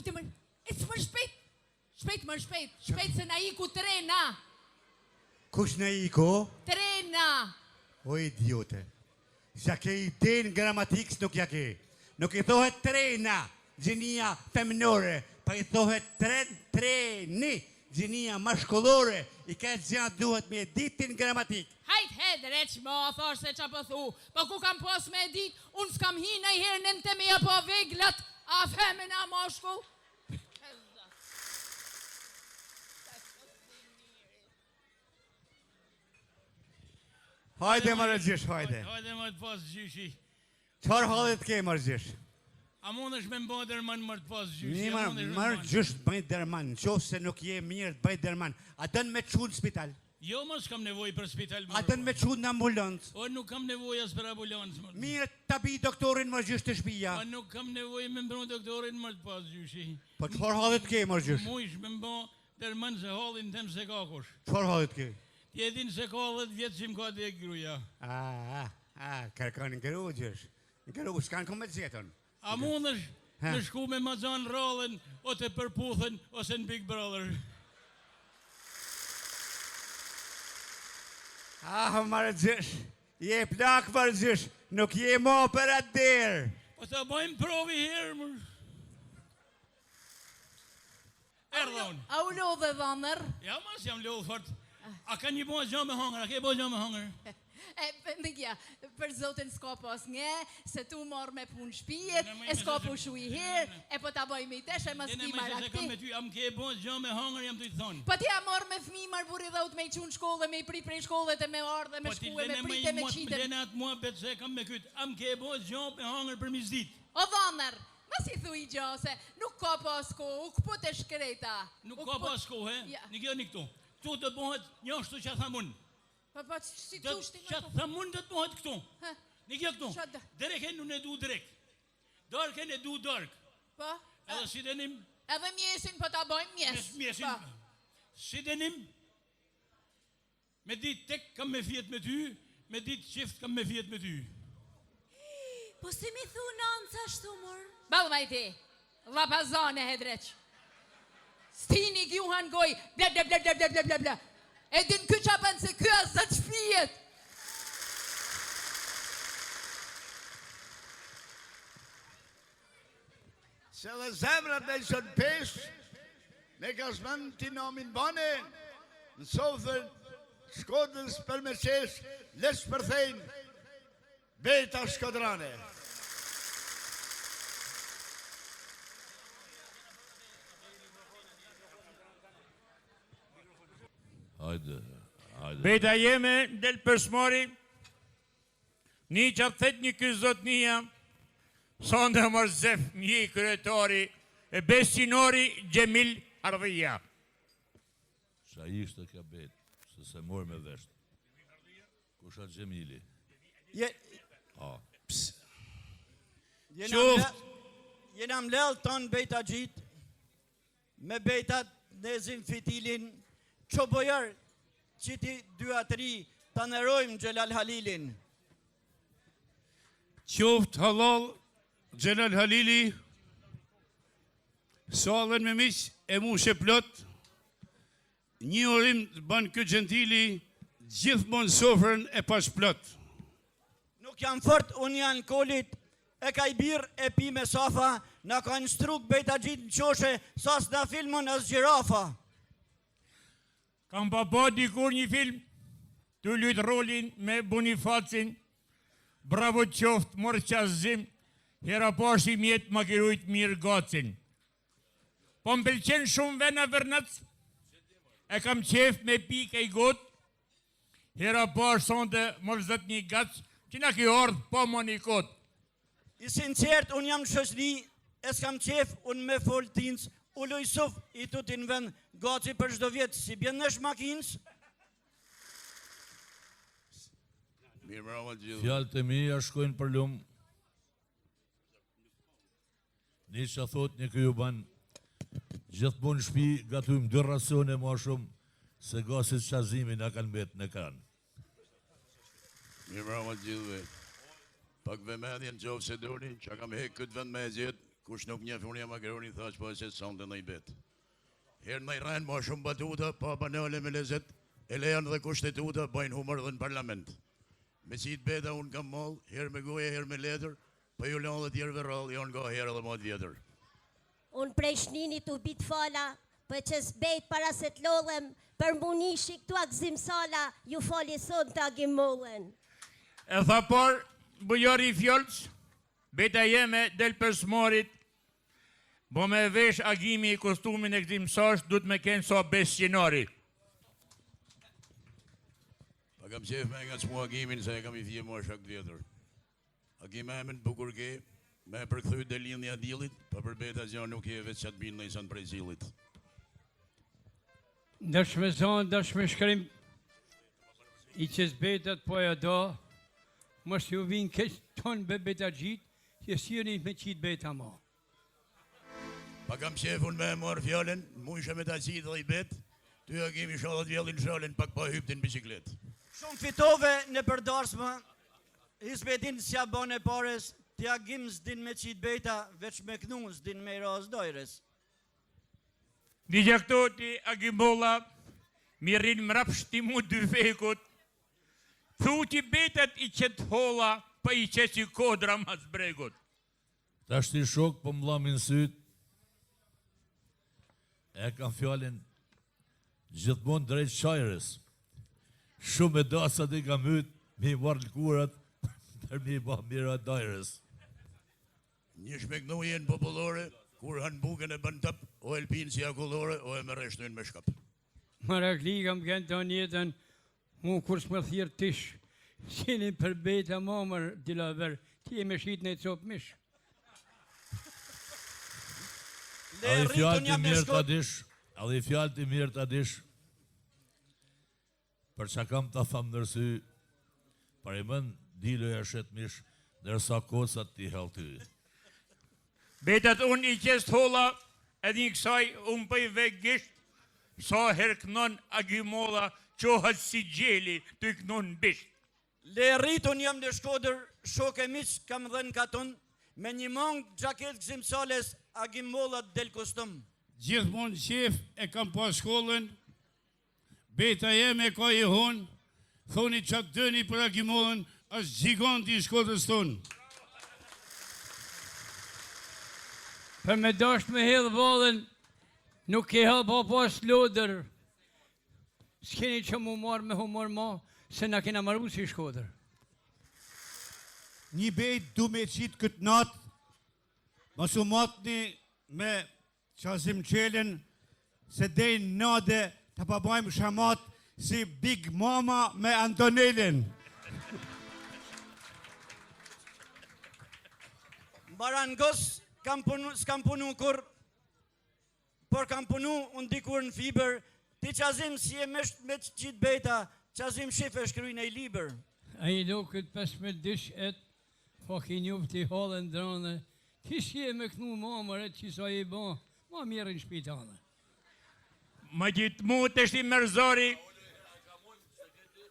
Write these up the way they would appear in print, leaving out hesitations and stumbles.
ti më... Ecë më shpejt. Shpejt më shpejt. Shpejt se na iku trena. Kush na iku? Trena. O idiote. Sa ke idenë gramatikës nuk ja ke. Nuk i thohet trena, gjinia femnore, pa i thohet treni, gjinia mashkullore, i ka gjatë duhet me ditin gramatik. Hajt Hedreq, ma thash se qa po thu, po ku kam pas me dit, unë s'kam hi në i herë në të me apo veglat, a femina mashkull. Hajde më rëgjish, hajde. Hajde më të pas gjyshi. Qar halit ke më rëgjish? A mund është me mba dërman më të pas gjyshi? Një më rëgjish të bëjt dërman, qofë se nuk je mirë të bëjt dërman. A dënë me qunë spital? Jo, ma s'kam nevoj për spital. A dënë me qunë në ambulancë? O, nuk kam nevoj as për ambulancë. Mirë të bi doktorin më rëgjish të shpija. A nuk kam nevoj me mbru doktorin më të pas gjyshi. Po qar halit ke më rëgjish? Mujsh me mba dërman se halin tem se ka kush. Qar halit ke? Tjetin se ka 10 vjetë që më ka dhe gruja. Kërkan ngërugjesh. Ngërugjesh, kanë këmë të zjetën. A mund është në shku me ma zanë rallën, o të përputhen, ose në Big Brother. Marëgjesh, je plak marëgjesh, nuk je mo për atë derë. Po të bajmë provi herë, mërë. Erdhon. A u lodhe dhanër? Ja, mas jam lodhë fort. A ka një bojë gjo me hangër, a ke bojë gjo me hangër? Ndëgja, për zotin s'ka pas nge, se tu marrë me punë shpijet, e s'ka pu shu i herë, e po ta bojmë i tesh, e mas ti marakti. Se kam me ty, am ke bojë gjo me hangër, jam të i thonë. Po ti a marrë me fmi marrë buri dhaut me i qunë shkollë, me i pri prej shkollet, e me ardhe, me shkuë, me prit e me qitën. Po ti lene atë mua betë se kam me kytë, am ke bojë gjo me hangër për mizdit. O dhanër, mas i thu i gjo, se nuk ka pas ko, u këput e shkreta. Nuk ka pas ko, he? Një kjo një këtu. Tu të bëhet një ashtu që tha mund. Pa si tu shti që tha mund të bëhet këtu. Një kjo këtu. Derek e nuk e du derek. Dark e du dark. Pa? Edhe si denim. Edhe mjesin po ta bojmë mjes. Mjesin. Si denim. Me dit tek kam me fjet me ty. Me dit qift kam me fjet me ty. Po si mi thu nanca shtu mërë? Balë majti. Lapazane Hedreq. Stini gjuhan goj, bla bla bla bla bla bla bla. E din ky qapan se ky asat shpijet. Se dhe zemrat me qënë pesh, me ka shmën t'i nomin bane, në sofër Shkodrës për me qesh, lesh përthejnë, beta Shkodrane. Hajde. Beta jeme del përsmori, një që thet një këzotnia, sonde Morzef një kryetari, e besinori Gjemil Ardhia. Sa ishte ka bet, se se mor me vesht. Kusha Gjemili? Jena mlel ton bejta gjit, me bejtat Nezim Fitilin, që bojar që ti 2-3 të nërojmë Gjelal Halilin. Qoft halal Gjelal Halili, salen me miq e mu plot, një orim të banë këtë gjentili, gjithmonë sofrën e pas plot. Nuk jam fort, unë janë kolit, e ka i birë e pi me safa, në ka në struk bejta gjitë në qoshe, sas në filmon as gjirafa. Kam pa dikur një film, të lujtë rolin me Bonifacin, bravo qoftë morë qazim, hera pashi mjetë ma kirujt mirë gacin. Po më pëlqen shumë vena vërnac, e kam qef me pike i gotë, hera pash sonde morë zët një gacë, që na ki ardhë po më një kotë. I sinqert, unë jam shëshni, e s'kam qef, unë me foltinës, u lojësuf i tutin vend gaci për shdo vjetë, si bjen nësh makinës. Fjallët e mija shkojnë për lumë. Një që thot një kjo banë, gjithë mund shpi gatujmë 2 rasione ma shumë, se gasit qazimi nga kanë betë në kranë. Mirë bravo gjithve. Pak vëmedhjen qovë se doni, që kam hekë këtë vend me e gjithë, kush nuk njeh unë jam Makeroni thash po se sonte ndaj bet. Herë në Iran më shumë batuta, pa banale me lezet, e lejan dhe kushtetuta bëjnë humor dhe në parlament. Me qitë beta unë kam mollë, herë me goje, herë me letër, po ju lanë dhe tjerëve rallë, jo nga herë dhe matë vjetër. Unë prej shninit u bit fala, për që s'bejt para se t'lodhem, për munishi këtu a gzim sala, ju fali sot të agim mollen. E tha por, bujari i fjollës, beta jeme del për smorit, bo me vesh agimi i kostumin e këzim sash, du të me kenë sa besqinari. Pa kam qef me nga s'mu agimin, se e kam i thje mua shak vjetër. Agime e me në bukur ke, me përkthuj dhe lindja dilit, pa për beta zja nuk je veç qatë binë në isan prej zilit. Dërshme zonë, dërshme shkrim, i qës betat po e do, mos ju vinë këtë tonë be beta gjitë, që sirë me qitë beta ma. Pa kam qefun me e marë fjallën, mu ishe me ta qitë dhe i bet, ty agimi shalat vjallin shalën, pak pa hyptin biciklet. Shumë fitove në përdarsma, Hisbetin s'ja bane pares, të agim s'din me qitë beta, veç me knu s'din me i ras dojres. Digja këto ti agimolla, mirin mrap shtimu dy vekut, thu ti betat i qëtë holla, pa i qëtë i kodra mas bregut. Ta shti shok po m'lamin syt, e kam fjallin gjithmon drejt qajrës. Shumë e dasat i kam myt, mi marrë lkurat, tër mi ba mira dajrës. Një shmeknu jenë populore, kur hanë bukën e bën tëp, o elpin si akullore, o e me reshtojnë me shkap. Marakli kam kënë të njetën, mu kur s'më thirë tish, qeni për beta mamër, dilaver, ti e me shqit në i copë mish. Adhe i fjallë të mirë të adish, adhe i fjallë të mirë të adish, për që kam të thamë nërsy, për i mën dilo e shet mish, nërsa kosat t'i hel ty. Betat unë i qest holla, edhe një kësaj unë pëj vek gisht, sa herknon agimolla, qohat si gjeli të i kënon bisht. Le rritun jam në Shkodër, shok e miq kam dhe në katon, me një mangë gjaket gzim sales, agimollat del kostum. Gjithmonë qef e kam pas shkollën, beta jeme ka i honë, thoni qatë dëni për agimollën, është gjiganti i Shkodrës tonë. Për me dasht me hedhë valën, nuk ke helë pa pas lodër. S'keni që mu marë me humor ma, se na kena marru si Shkodër. Një bejt du me qitë këtë natë, mos u matni me qazim qelen, se dejnë nade të pabajmë shamat si Big Mama me Antonelin. Barangos s'kam punu kur, por kam punu unë dikur në fiber, ti qazim si e me qitë beta, qazim shif e shkryjnë e i liber. A i do këtë 15 dish et, po ki njëv t'i halën drane, ti si e me kënu mamër et që sa i ba, ma mirë në shpitale. Ma gjithë mu të shti mërzori.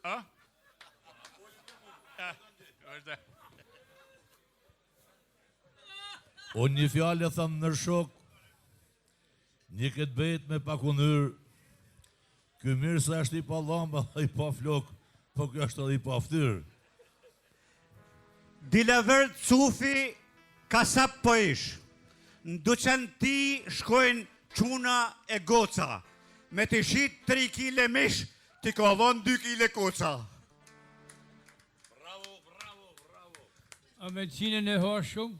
A? Unë një fjallë e thamë nër shok, një këtë bejt me pakunër, kë mirë se është i pa lamba, i pa flok, po kjo është edhe i pa ftyrë. Dilaver Cufi kasap po ish. Në duqen ti shkojnë quna e goca. Me të shit 3 kile mish, ti ka dhon 2 kile koca. A me qinën e ha shumë,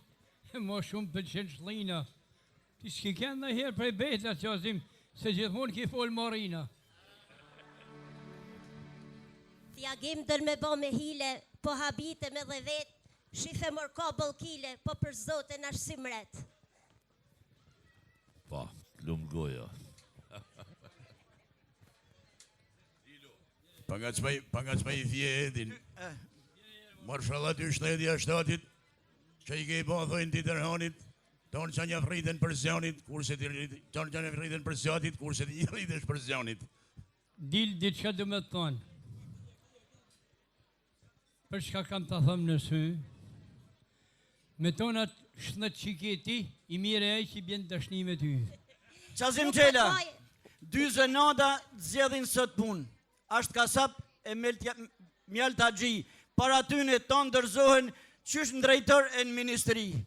e ma shumë për qenë shlina. Ti s'ki kënë dhe herë prej beta që azim, se gjithmonë ki folë marina. Ti agim dër me bo me hile, po habite me dhe vetë, shife mor kabël kile, po për zote në ashtë simret. Pa, lumë goja. Pa nga qma i thje edin, marshallat i shtedja shtatit, që i ke i ba thojnë ti tërhanit, tonë që një friten për zjanit, kurse ti tonë që një friten për zjatit, kurse ti një fritesh për zjanit. Dil ditë që du me të thonë. Për shka kam të thëmë në sy, me tonat Shnët qiketi, I mire e që bjen dashni me ty. Qazim Gjela, 2 zënada zjedhin sot punë. Ashtë kasap e Mjalt Haxhi. Para tyne të ndërzohen qysh në drejtor e në ministri.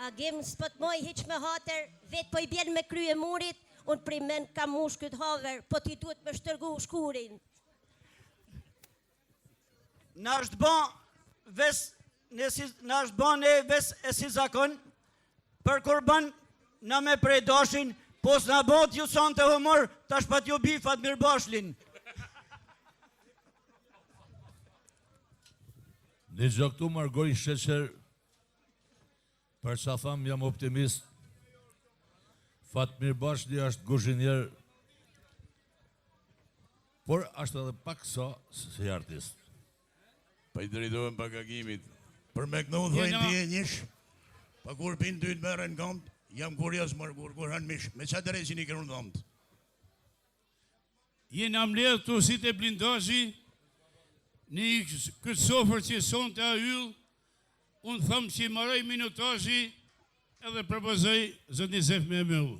Agim s'pët moj hiq me hater, vetë po I bjen me krye murit, unë primen ka mush këtë haver, po ti duhet me shtërgu shkurin. Në është ban e ves e si zakon, për kur ban në me prej dashin, po s'na bot ju son të humor, tash pat ju bifat mirë bashlin. Një gjë këtu Margoj Sheqer, për sa tham jam optimist, Fatmir Bashli është guzhinier, por është edhe pak si artist. Pa I drejtohem pak agimit. Për me kënu dhojnë ti e njësh, pa kur pin ty të merën këmë, jam kurios mërë kur hanë mish. Me qa të rejë që një kërën dhëmët? Jena mledhë të si të blindazhi, një këtë sofër që son të ayllë, unë thëmë që I maraj minutazhi edhe propozoj zëtë një zef me mëllë.